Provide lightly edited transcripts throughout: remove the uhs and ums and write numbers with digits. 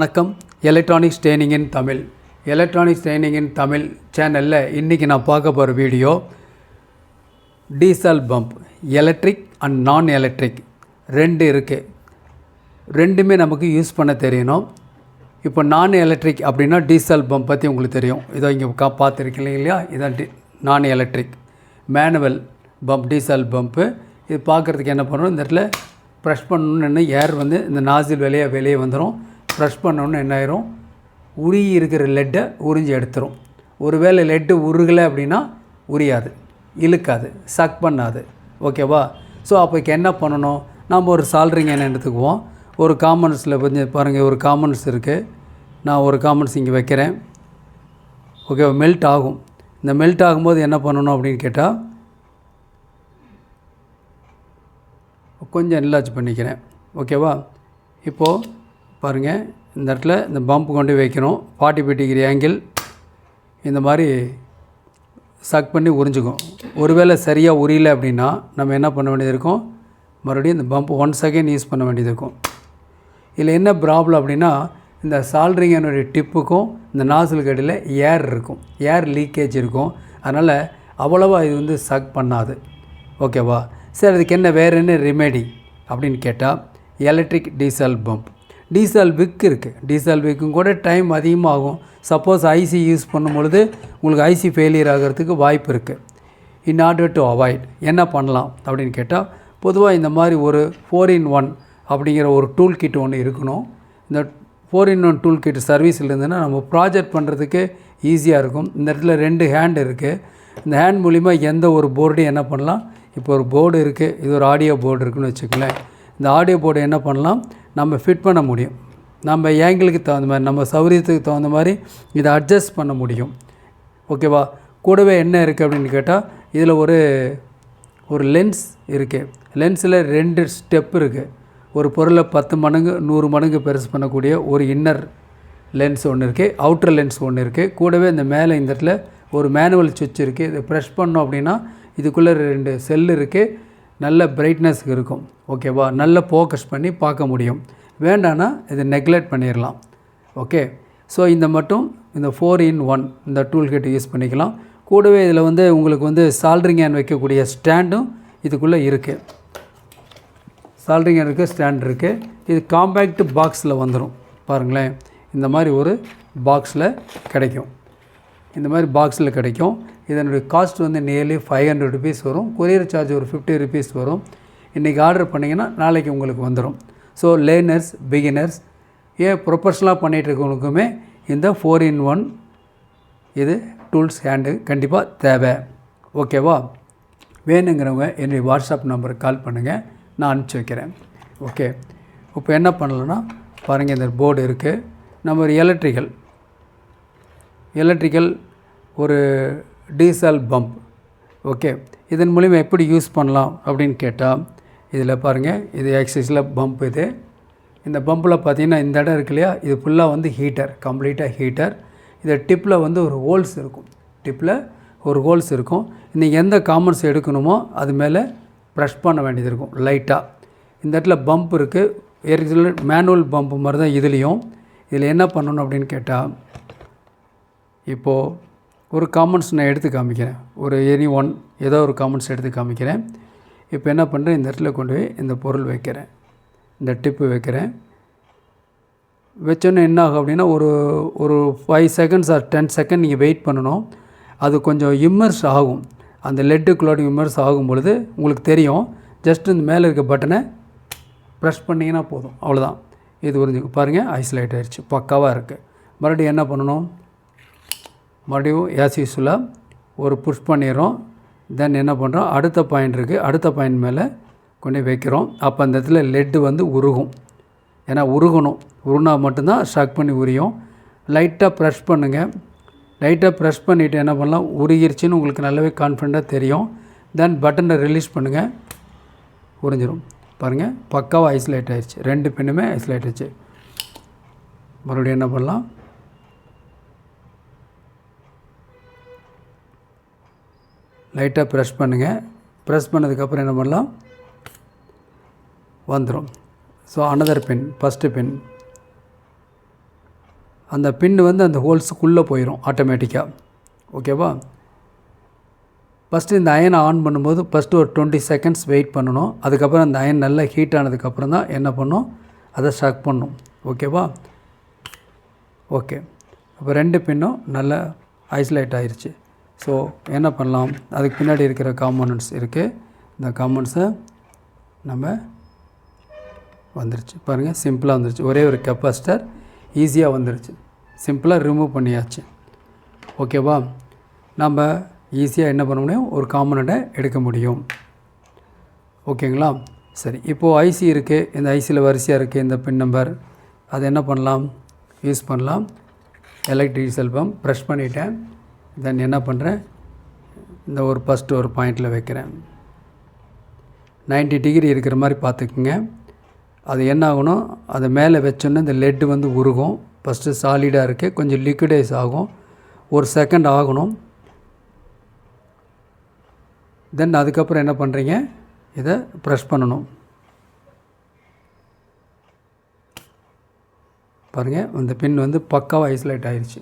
வணக்கம். Electronics training இன் Tamil. Electronics training இன் தமிழ் சேனலில் இன்றைக்கி நான் பார்க்க போகிற video diesel pump, electric and நான் எலக்ட்ரிக் ரெண்டு இருக்குது. ரெண்டுமே நமக்கு யூஸ் பண்ண தெரியணும். இப்போ நான் எலக்ட்ரிக் அப்படின்னா டீசல் பம்ப் பற்றி உங்களுக்கு தெரியும். இதோ இங்கே பார்த்துருக்கீங்க இல்லையா, இதான் நான் electric manual pump, diesel pump. இது பார்க்குறதுக்கு என்ன பண்ணணும், இந்த இடத்துல ப்ரெஷ் பண்ணணுன்னு ஏர் வந்து இந்த நாசில் வெளியே வந்துடும். ப்ரெஷ் பண்ணோன்னு என்ன ஆயிரும், உருகி இருக்கிற லெட்டை உறிஞ்சி எடுத்துரும். ஒருவேளை லெட்டு உருகலை அப்படின்னா உரியாது, இழுக்காது, சக் பண்ணாது. ஓகேவா? ஸோ அப்போ என்ன பண்ணணும், நம்ம ஒரு சால்ட்ரிங் என்ன எடுத்துக்குவோம். ஒரு காமன்ஸில் கொஞ்சம் பாருங்கள், ஒரு காமன்ஸ் இருக்குது. நான் ஒரு காமன்ஸ் இங்கே வைக்கிறேன். ஓகேவா? மெல்ட் ஆகும். இந்த மெல்ட் ஆகும்போது என்ன பண்ணணும் அப்படின்னு கேட்டால், கொஞ்சம் என்லார்ஜ் பண்ணிக்கிறேன். ஓகேவா? இப்போது பாருங்கள், இந்த இடத்துல இந்த பம்ப் கொண்டு வைக்கணும். 45 டிகிரி ஆங்கிள் இந்த மாதிரி சக் பண்ணி உறிஞ்சிக்கும். ஒருவேளை சரியாக உரியலை அப்படின்னா நம்ம என்ன பண்ண வேண்டியது இருக்கும், மறுபடியும் இந்த பம்ப் 1 செகண்ட் யூஸ் பண்ண வேண்டியது இருக்கும். இதில் என்ன ப்ராப்ளம் அப்படின்னா, இந்த சால்ட்ரிங்கனுடைய டிப்புக்கும் இந்த நாசிலுக்கு இடையில் ஏர் இருக்கும், ஏர் லீக்கேஜ் இருக்கும். அதனால் அவ்வளோவா இது வந்து சக் பண்ணாது. ஓகேவா? சரி, அதுக்கு என்ன வேறு என்ன ரெமெடி அப்படின்னு கேட்டால், எலக்ட்ரிக் டீசல் பம்ப். டீசல் விக் இருக்குது. டீசல் விக்கும் கூட டைம் அதிகமாகும். சப்போஸ் ஐசி யூஸ் பண்ணும் பொழுது உங்களுக்கு ஐசி ஃபெயிலியர் ஆகிறதுக்கு வாய்ப்பு இருக்குது. இன் ஆர்டர் டு அவாய்ட் என்ன பண்ணலாம் அப்படின்னு கேட்டால், பொதுவாக இந்த மாதிரி ஒரு 4-in-1 அப்படிங்கிற ஒரு டூல் கிட் ஒன்று இருக்கணும். இந்த 4-in-1 டூல் கிட் சர்வீஸில் இருந்ததுன்னா நம்ம ப்ராஜெக்ட் பண்ணுறதுக்கு ஈஸியாக இருக்கும். இந்த இடத்துல 2 ஹேண்ட் இருக்குது. இந்த ஹேண்ட் மூலிமா எந்த ஒரு போர்டையும் என்ன பண்ணலாம், இப்போ ஒரு போர்டு இருக்குது, இது ஒரு ஆடியோ போர்டு இருக்குதுன்னு வச்சுக்கலேன். இந்த ஆடியோ போர்டு என்ன பண்ணலாம், நம்ம ஃபிட் பண்ண முடியும். நம்ம ஏங்கிளுக்கு தகுந்த மாதிரி, நம்ம சௌகரியத்துக்கு தகுந்த மாதிரி இதை அட்ஜஸ்ட் பண்ண முடியும். ஓகேவா? கூடவே என்ன இருக்குது அப்படின்னு கேட்டால், இதில் ஒரு லென்ஸ் இருக்குது. லென்ஸில் 2 ஸ்டெப் இருக்குது. ஒரு பொருளை 10 மடங்கு 100 மடங்கு பெருசு பண்ணக்கூடிய ஒரு இன்னர் லென்ஸ் ஒன்று இருக்குது, அவுட்டர் லென்ஸ் ஒன்று இருக்குது. கூடவே இந்த மேலே இந்த இடத்துல ஒரு மேனுவல் சுவிட்ச் இருக்குது. இதை ப்ரெஷ் பண்ணோம் அப்படின்னா இதுக்குள்ளே 2 செல் இருக்குது. நல்ல பிரைட்னஸ்க்கு இருக்கும். ஓகேவா? நல்ல ஃபோக்கஸ் பண்ணி பார்க்க முடியும். வேண்டான்னா இதை நெக்லெக்ட் பண்ணிடலாம். ஓகே. ஸோ இந்த மட்டும் இந்த 4-in-1 இந்த டூல் கிட் யூஸ் பண்ணிக்கலாம். கூடவே இதில் வந்து உங்களுக்கு வந்து சால்ட்ரிங் ஹேண்ட் வைக்கக்கூடிய ஸ்டாண்டும் இதுக்குள்ளே இருக்குது. சால்ட்ரிங் ஹேண்ட் இருக்குது, ஸ்டாண்ட் இருக்குது. இது காம்பேக்ட் பாக்ஸில் வந்துடும். பாருங்களேன், இந்த மாதிரி ஒரு பாக்ஸில் கிடைக்கும். இந்த மாதிரி பாக்ஸில் கிடைக்கும். இதனுடைய காஸ்ட் வந்து நியர்லி 500 ருபீஸ் வரும். கொரியர் சார்ஜ் ஒரு 50 ருபீஸ் வரும். இன்றைக்கி ஆர்டர் பண்ணிங்கன்னா நாளைக்கு உங்களுக்கு வந்துடும். ஸோ லேர்னர்ஸ், பிகினர்ஸ், ப்ரொஃபஷ்னலாக பண்ணிகிட்ருக்கவங்களுக்குமே இந்த 4-in-1 இது டூல்ஸ் ஹேண்டு கண்டிப்பாக தேவை. ஓகேவா? வேணுங்கிறவங்க என்னுடைய வாட்ஸ்அப் நம்பருக்கு கால் பண்ணுங்கள், நான் அனுப்பிச்சி வைக்கிறேன். ஓகே. இப்போ என்ன பண்ணலான்னா பாருங்கள், இந்த போர்டு இருக்குது. நம்ம ஒரு எலக்ட்ரிக்கல் ஒரு டீசல் பம்ப். ஓகே. இதன் மூலிமா எப்படி யூஸ் பண்ணலாம் அப்படின்னு கேட்டால், இதில் பாருங்கள், இது எக்ஸைஸில் பம்ப். இந்த பம்பில் பார்த்திங்கன்னா இந்த இடம் இருக்கு இல்லையா, இது ஃபுல்லாக வந்து ஹீட்டர், கம்ப்ளீட்டாக ஹீட்டர். இது டிப்பில் வந்து ஒரு ஹோல்ஸ் இருக்கும். டிப்பில் ஒரு ஹோல்ஸ் இருக்கும். நீங்கள் எந்த காமன்ஸ் எடுக்கணுமோ அது மேலே ப்ரெஷ் பண்ண வேண்டியது இருக்கும் லைட்டாக. இந்த இடத்துல பம்ப் இருக்குது. ஏற்கனவே மேனுவல் பம்ப் மாதிரி தான் இதுலேயும். இதில் என்ன பண்ணணும் அப்படின்னு கேட்டால், இப்போது ஒரு காமன்ஸ் நான் எடுத்து காமிக்கிறேன். ஒரு எனி1 ஏதோ ஒரு காமன்ஸ் எடுத்து காமிக்கிறேன். இப்போ என்ன பண்ணுறேன், இந்த இடத்துல கொண்டு போய் இந்த பொருள் வைக்கிறேன், இந்த டிப்பு வைக்கிறேன். வச்சோன்னே என்ன ஆகும் அப்படின்னா, ஒரு 5 செகண்ட்ஸ் ஆர் 10 செகண்ட் நீங்கள் வெயிட் பண்ணணும். அது கொஞ்சம் இம்மர்ஸ் ஆகும். அந்த லெட்டுக்குள்ளோட இம்மர்ஸ் ஆகும் பொழுது உங்களுக்கு தெரியும். ஜஸ்ட் இந்த மேலே இருக்க பட்டனை ப்ரெஷ் பண்ணிங்கன்னா போதும், அவ்வளோதான். இது உறிஞ்சிக்கும். பாருங்கள், ஐசோலேட் ஆகிடுச்சு, பக்காவாக இருக்குது. மறுபடியும் என்ன பண்ணணும், மறுபடியும் ஆஸ் யூசுவலாக ஒரு புஷ் பண்ணிடுறோம். தென் என்ன பண்ணுறோம், அடுத்த பாயிண்ட் இருக்குது, அடுத்த பாயிண்ட் மேலே கொண்டு வைக்கிறோம். அப்போ அந்த இடத்துல லெட்டு வந்து உருகும். ஏன்னா உருகணும், உருனா மட்டும்தான் ஷாக் பண்ணி உரியும். லைட்டாக ப்ரெஷ் பண்ணுங்கள். லைட்டாக ப்ரெஷ் பண்ணிவிட்டு என்ன பண்ணலாம், உருகிருச்சின்னு உங்களுக்கு நல்லாவே கான்ஃபிடண்ட்டாக தெரியும். தென் பட்டனை ரிலீஸ் பண்ணுங்கள், உறிஞ்சிடும். பாருங்கள், பக்காவாக ஐசோலேட் ஆகிடுச்சு. 2 பின்னுமே ஐசோலேட் ஆகிடுச்சு. மறுபடியும் என்ன பண்ணலாம், லைட்டாக ப்ரெஷ் பண்ணுங்கள். ப்ரெஸ் பண்ணதுக்கப்புறம் என்ன பண்ணலாம், வந்துடும். ஸோ அனதர் பின், ஃபஸ்ட்டு பின் அந்த பின் வந்து அந்த ஹோல்ஸுக்குள்ளே போயிடும் ஆட்டோமேட்டிக்காக. ஓகேவா? ஃபஸ்ட்டு இந்த அயனை ஆன் பண்ணும்போது ஃபஸ்ட்டு ஒரு 20 செகண்ட்ஸ் வெயிட் பண்ணணும். அதுக்கப்புறம் அந்த அயன் நல்லா ஹீட் ஆனதுக்கப்புறம் தான் என்ன பண்ணும், அதை ஸ்ட்ரக் பண்ணும். ஓகேவா? ஓகே. இப்போ 2 பின்னும் நல்லா ஐசோலேட் ஆகிருச்சு. ஸோ என்ன பண்ணலாம், அதுக்கு பின்னாடி இருக்கிற காம்போனன்ட்ஸ் இருக்குது. இந்த காம்போனன்ட்ஸை நம்ம வந்துருச்சு பாருங்கள், சிம்பிளாக வந்துருச்சு. ஒரே ஒரு கெப்பாசிட்டர் ஈஸியாக வந்துருச்சு, சிம்பிளாக ரிமூவ் பண்ணியாச்சு. ஓகேவா? நம்ம ஈஸியாக என்ன பண்ண முடியும், ஒரு காம்போனண்ட்டை எடுக்க முடியும். ஓகேங்களா? சரி, இப்போது ஐசி இருக்குது. இந்த ஐசியில் வரிசையாக இருக்குது இந்த பின் நம்பர். அது என்ன பண்ணலாம், யூஸ் பண்ணலாம். எலக்ட்ரிக் செல் பம்ப் ப்ரெஷ் பண்ணிவிட்டேன். தென் என்ன பண்ணுறேன், இந்த ஒரு ஃபஸ்ட்டு ஒரு பாயிண்டில் வைக்கிறேன். 90 டிகிரி இருக்கிற மாதிரி பார்த்துக்குங்க. அது என்ன ஆகணும், அதை மேலே வச்சோன்னே இந்த லெட்டு வந்து உருகும். ஃபஸ்ட்டு சாலிடாக இருக்குது, கொஞ்சம் லிக்விடைஸ் ஆகும், ஒரு செகண்ட் ஆகணும். தென் அதுக்கப்புறம் என்ன பண்ணுறீங்க, இதை ப்ரெஷ் பண்ணணும். பாருங்கள், அந்த பின் வந்து பக்காவாக ஐசோலேட் ஆகிடுச்சு.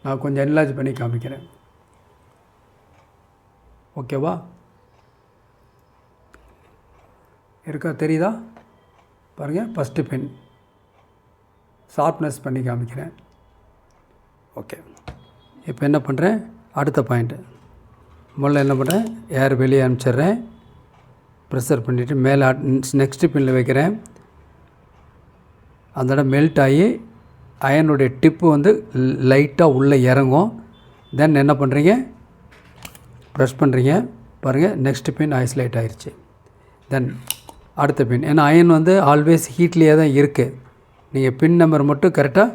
நான் கொஞ்சம் என்லார்ஜ் பண்ணி காமிக்கிறேன். ஓகேவா? இருக்கா, தெரியுதா? பாருங்கள், ஃபஸ்ட்டு பின் ஷார்ப்னஸ் பண்ணி காமிக்கிறேன். ஓகே. இப்போ என்ன பண்ணுறேன், அடுத்த பாயிண்ட்டு முதல்ல என்ன பண்ணுறேன், ஏர் வெளியே அனுப்பிச்சிட்றேன். ப்ரெஷர் பண்ணிவிட்டு மேலே நெக்ஸ்ட்டு பின்னில் வைக்கிறேன். அந்த இடம் மெல்ட் ஆகி அயனுடைய டிப்பு வந்து லைட்டாக உள்ளே இறங்கும். தென் என்ன பண்ணுறீங்க, ப்ரெஷ் பண்ணுறீங்க. பாருங்கள், நெக்ஸ்ட்டு பின் ஐசோலேட் ஆகிடுச்சு. தென் அடுத்த பின், ஏன்னா அயன் வந்து ஆல்வேஸ் ஹீட்லேயே தான் இருக்குது. நீங்கள் பின் நம்பர் மட்டும் கரெக்டாக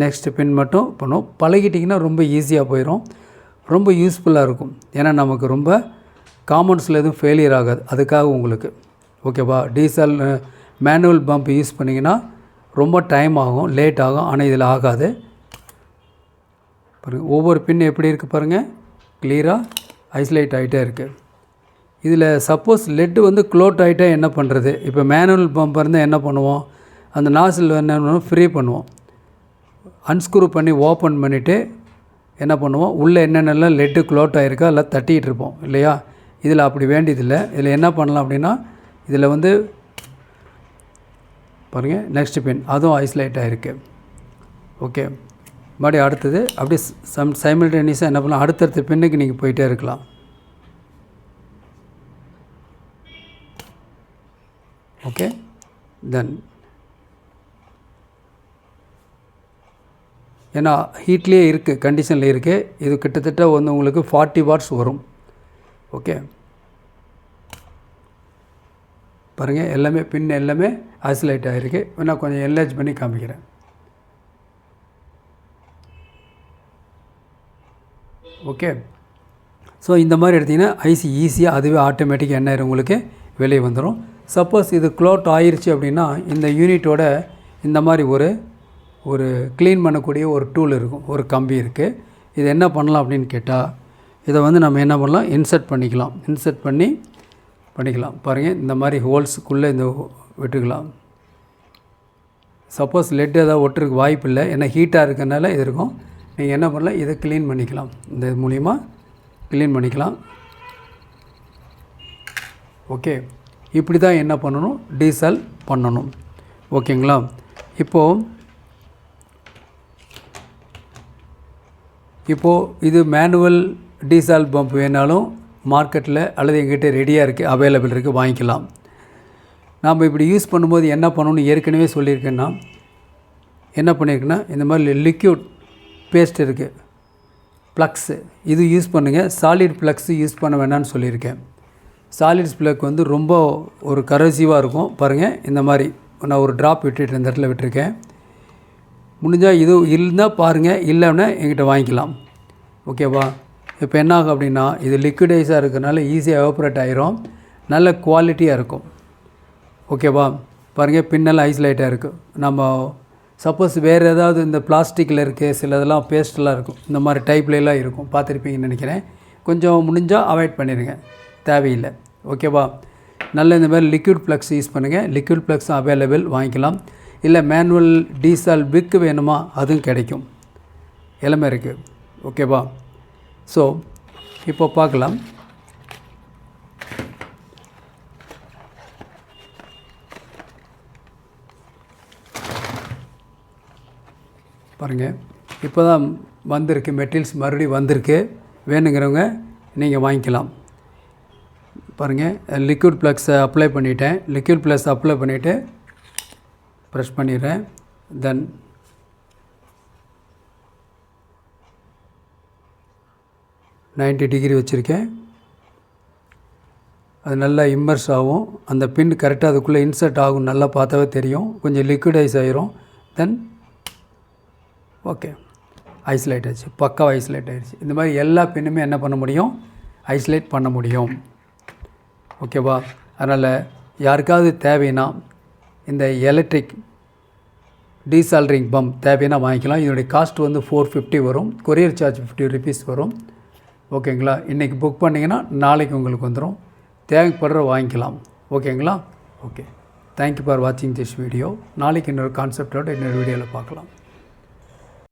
நெக்ஸ்ட் பின் மட்டும் பண்ணும். பழகிட்டிங்கன்னா ரொம்ப ஈஸியாக போயிடும், ரொம்ப யூஸ்ஃபுல்லாக இருக்கும். ஏன்னா நமக்கு ரொம்ப காம்பவுண்ட்ஸில் எதுவும் ஃபெயிலியர் ஆகாது, அதுக்காக உங்களுக்கு. ஓகேவா? டீசல் மேனுவல் பம்ப் யூஸ் பண்ணிங்கன்னா ரொம்ப டைம் ஆகும், லேட் ஆகும். ஆனால் இதில் ஆகாது. பாருங்கள், ஒவ்வொரு பின் எப்படி இருக்குது பாருங்கள், கிளியராக ஐசோலேட் ஆகிட்டே இருக்குது. இதில் சப்போஸ் லெட்டு வந்து க்ளோட் ஆகிட்டா என்ன பண்ணுறது, இப்போ மேனுவல் பம்ப் இருந்தால் என்ன பண்ணுவோம், அந்த நாசில் என்ன பண்ணுவோம், ஃப்ரீ பண்ணுவோம். அன்ஸ்க்ரூ பண்ணி ஓப்பன் பண்ணிவிட்டு என்ன பண்ணுவோம், உள்ளே என்னென்னலாம் லெட்டு க்ளோட் ஆகிருக்கா எல்லாம் தட்டிகிட்டு இருப்போம் இல்லையா? இதில் அப்படி வேண்டியதில்லை. இதில் என்ன பண்ணலாம் அப்படின்னா, இதில் வந்து பாருங்கள், நெக்ஸ்ட் பின் அதுவும் ஐசோலேட் ஆகிருக்கு. ஓகே. மறுபடியும் அடுத்தது அப்படியே சைமல்டேனியஸாக என்ன பண்ணலாம், அடுத்தடுத்த பின்னுக்கு நீங்கள் போயிட்டே இருக்கலாம். ஓகே. தென் ஏன்னா ஹீட்லேயே இருக்குது, கண்டிஷனில் இருக்குது. இது கிட்டத்தட்ட வந்து உங்களுக்கு 40 வாட்ஸ் வரும். ஓகே. பாருங்கள், எல்லாமே பின் எல்லாமே ஐசோலேட் ஆகிருக்கு. நான் கொஞ்சம் என்லார்ஜ் பண்ணி காமிக்கிறேன். ஓகே. ஸோ இந்த மாதிரி எடுத்திங்கன்னா ஐசி ஈஸியாக அதுவே ஆட்டோமேட்டிக்காக என்ன ஆயிரும், உங்களுக்கு வெளியே வந்துடும். சப்போஸ் இது க்ளோட் ஆயிடுச்சு அப்படின்னா இந்த யூனிட்டோட இந்த மாதிரி ஒரு க்ளீன் பண்ணக்கூடிய ஒரு டூல் இருக்கும், ஒரு கம்பி இருக்குது. இது என்ன பண்ணலாம் அப்படின்னு கேட்டால், இதை வந்து நம்ம என்ன பண்ணலாம், இன்சர்ட் பண்ணிக்கலாம். பாருங்கள், இந்த மாதிரி ஹோல்ஸுக்குள்ளே இந்த விட்டுக்கலாம். சப்போஸ் லெட் ஏதாவது ஒட்டுறதுக்கு வாய்ப்பு இல்லை, ஏன்னா ஹீட்டாக இருக்கிறனால இது இருக்கும். நீங்கள் என்ன பண்ணலாம், இதை க்ளீன் பண்ணிக்கலாம், இந்த மூலிமா க்ளீன் பண்ணிக்கலாம். ஓகே. இப்படி தான் என்ன பண்ணணும், டீசல் பண்ணணும். ஓகேங்களா? இப்போது இது மேனுவல் டீசல் பம்ப் வேணாலும் மார்க்கெட்டில் அல்லது எங்கிட்ட ரெடியாக இருக்குது, அவைலபிள் இருக்குது, வாங்கிக்கலாம். நாம் இப்படி யூஸ் பண்ணும்போது என்ன பண்ணணும்னு ஏற்கனவே சொல்லியிருக்கேன்னா, என்ன பண்ணியிருக்கேன்னா, இந்த மாதிரி லிக்யூட் பேஸ்ட் இருக்குது, ப்ளக்ஸு, இது யூஸ் பண்ணுங்கள். சாலிட் ப்ளக்ஸு யூஸ் பண்ண வேணான்னு சொல்லியிருக்கேன். சாலிட்ஸ் ப்ளக் வந்து ரொம்ப ஒரு கரோசிவாக இருக்கும். பாருங்கள், இந்த மாதிரி நான் ஒரு ட்ராப் விட்டுட்டு இந்த இடத்துல விட்டுருக்கேன். முடிஞ்சால் இது இருந்தால் பாருங்கள், இல்லைன்னா என்கிட்ட வாங்கிக்கலாம். ஓகேவா? இப்போ என்ன ஆகும் அப்படின்னா, இது லிக்விடைஸாக இருக்கிறனால ஈஸியாக எவாப்ரேட் ஆகிரும், நல்ல குவாலிட்டியாக இருக்கும். ஓகேவா? பாருங்கள், பின்னெல்லாம் ஐசோலேட்டாக இருக்குது. நம்ம சப்போஸ் வேறு ஏதாவது இந்த பிளாஸ்டிக்கில் இருக்குது, சில இதெல்லாம் பேஸ்டெல்லாம் இருக்கும், இந்த மாதிரி டைப்லாம் இருக்கும், பார்த்துருப்பீங்கன்னு நினைக்கிறேன். கொஞ்சம் முடிஞ்சால் அவாய்ட் பண்ணிடுங்க, தேவையில்லை. ஓகேவா? நல்ல இந்த மாதிரி லிக்விட் ப்ளக்ஸ் யூஸ் பண்ணுங்கள். லிக்விட் ப்ளக்ஸும் அவைலபிள், வாங்கிக்கலாம். இல்லை மேனுவல் டீசால் பிக்கு வேணுமா அதுவும் கிடைக்கும், எல்லாமே இருக்குது. ஓகேவா? ஸோ இப்போ பார்க்கலாம். பாருங்கள், இப்போ தான் வந்திருக்கு மெட்டீரியல்ஸ், மறுபடியும் வந்திருக்கு. வேணுங்கிறவங்க நீங்கள் வாங்கிக்கலாம். பாருங்கள், லிக்விட் ப்ளக்ஸை அப்ளை பண்ணிட்டேன். லிக்விட் ப்ளக்ஸ் அப்ளை பண்ணிவிட்டு ப்ரெஷ் பண்ணிடுறேன். தென் $90 வச்சுருக்கேன். அது நல்லா இம்மர்ஸ் ஆகும். அந்த பின் கரெக்டாக அதுக்குள்ளே இன்சர்ட் ஆகும். நல்லா பார்த்தாவே தெரியும். கொஞ்சம் லிக்விடைஸ் ஆகிரும். தென் ஓகே, ஐசோலேட் ஆச்சு, பக்காவாக ஐசோலேட் ஆகிடுச்சு. இந்த மாதிரி எல்லா பின்னுமே என்ன பண்ண முடியும்? ஐசோலேட் பண்ண முடியும். ஓகேவா? அதனால் யாருக்காவது தேவைன்னா இந்த எலக்ட்ரிக் டீசால்டரிங் பம்ப் தேவைன்னா வாங்கிக்கலாம். இதனுடைய காஸ்ட் வந்து $450 வரும். கொரியர் சார்ஜ் $50 வரும். ஓகேங்களா? இன்றைக்கி புக் பண்ணிங்கன்னா நாளைக்கு உங்களுக்கு வந்துடும். தேவைப்படுற வாங்கிக்கலாம். ஓகேங்களா? ஓகே, தேங்க்யூ ஃபார் வாட்சிங் திஸ் வீடியோ. நாளைக்கு இன்னொரு கான்செப்டோட இன்னொரு வீடியோவில் பார்க்கலாம்.